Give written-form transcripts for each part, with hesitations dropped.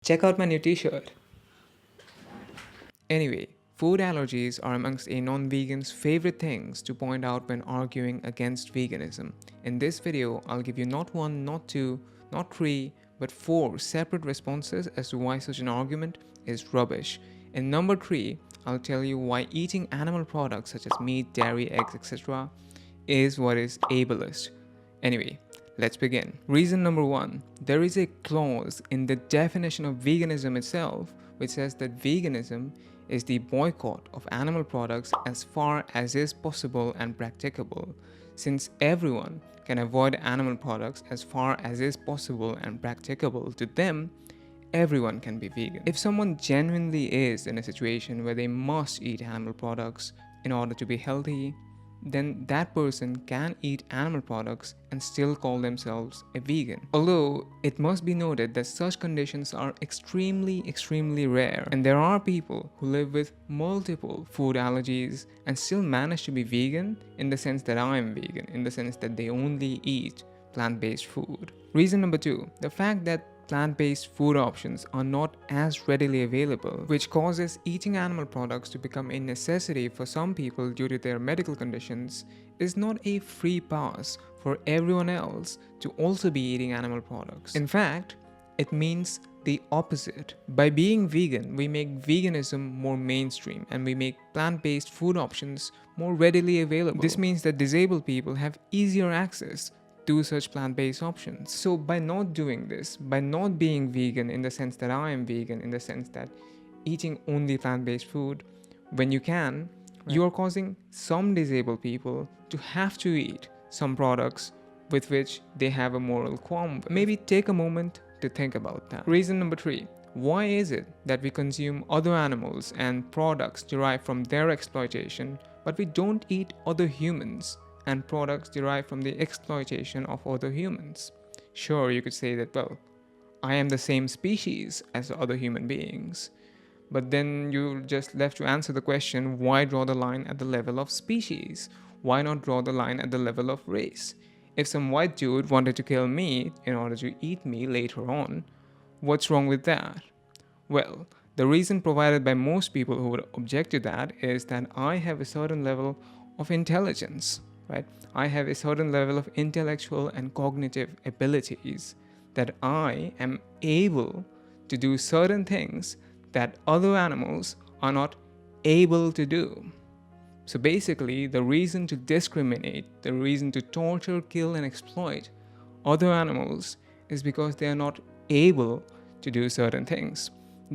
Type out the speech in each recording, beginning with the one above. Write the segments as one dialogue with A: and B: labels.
A: Check out my new t-shirt. Anyway, food allergies are amongst a non-vegan's favorite things to point out when arguing against veganism. In this video, I'll give you not one, not two, not three, but four separate responses as to why such an argument is rubbish. In number 3, I'll tell you why eating animal products such as meat, dairy, eggs, etc. is what is ableist. Anyway, let's begin. Reason number 1. There is a clause in the definition of veganism itself which says that veganism is the boycott of animal products as far as is possible and practicable. Since everyone can avoid animal products as far as is possible and practicable to them, everyone can be vegan. If someone genuinely is in a situation where they must eat animal products in order to be healthy, then that person can eat animal products and still call themselves a vegan. Although it must be noted that such conditions are extremely rare, and there are people who live with multiple food allergies and still manage to be vegan in the sense that I am vegan, in the sense that they only eat plant-based food. Reason number 2, the fact that plant-based food options are not as readily available, which causes eating animal products to become a necessity for some people due to their medical conditions, is not a free pass for everyone else to also be eating animal products. In fact, it means the opposite. By being vegan, we make veganism more mainstream and we make plant-based food options more readily available. This means that disabled people have easier access to such plant-based options. So by not doing this, by not being vegan in the sense that I am vegan, in the sense that eating only plant-based food when you can, you are causing some disabled people to have to eat some products with which they have a moral qualm with. Maybe take a moment to think about that. Reason number 3. Why is it that we consume other animals and products derived from their exploitation, but we don't eat other humans and products derived from the exploitation of other humans? Sure, you could say that, well, I am the same species as other human beings. But then you're just left to answer the question, why draw the line at the level of species? Why not draw the line at the level of race? If some white dude wanted to kill me in order to eat me later on, what's wrong with that? Well, the reason provided by most people who would object to that is that I have a certain level of intelligence. Right? I have a certain level of intellectual and cognitive abilities that I am able to do certain things that other animals are not able to do. So basically, the reason to discriminate, the reason to torture, kill, and exploit other animals is because they are not able to do certain things.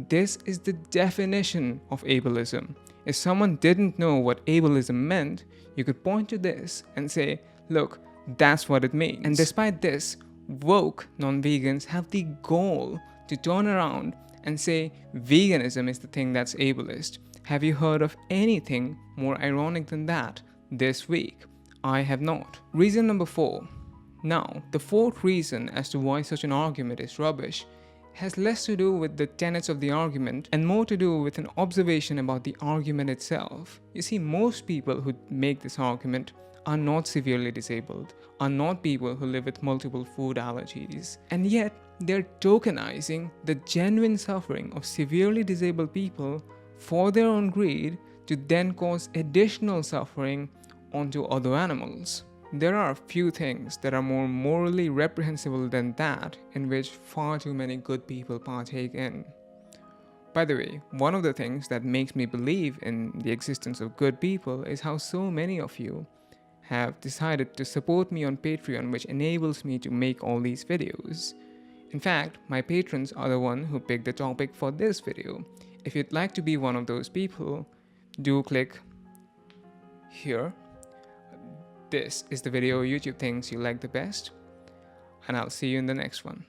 A: This is the definition of ableism. If someone didn't know what ableism meant, you could point to this and say, look, that's what it means. And despite this, woke non-vegans have the goal to turn around and say veganism is the thing that's ableist. Have you heard of anything more ironic than that this week? I have not. Reason number 4. Now, the fourth reason as to why such an argument is rubbish has less to do with the tenets of the argument and more to do with an observation about the argument itself. You see, most people who make this argument are not severely disabled, are not people who live with multiple food allergies, and yet they're tokenizing the genuine suffering of severely disabled people for their own greed to then cause additional suffering onto other animals. There are few things that are more morally reprehensible than that in which far too many good people partake in. By the way, one of the things that makes me believe in the existence of good people is how so many of you have decided to support me on Patreon, which enables me to make all these videos. In fact, my patrons are the one who picked the topic for this video. If you'd like to be one of those people, do click here. This is the video YouTube thinks you like the best, and I'll see you in the next one.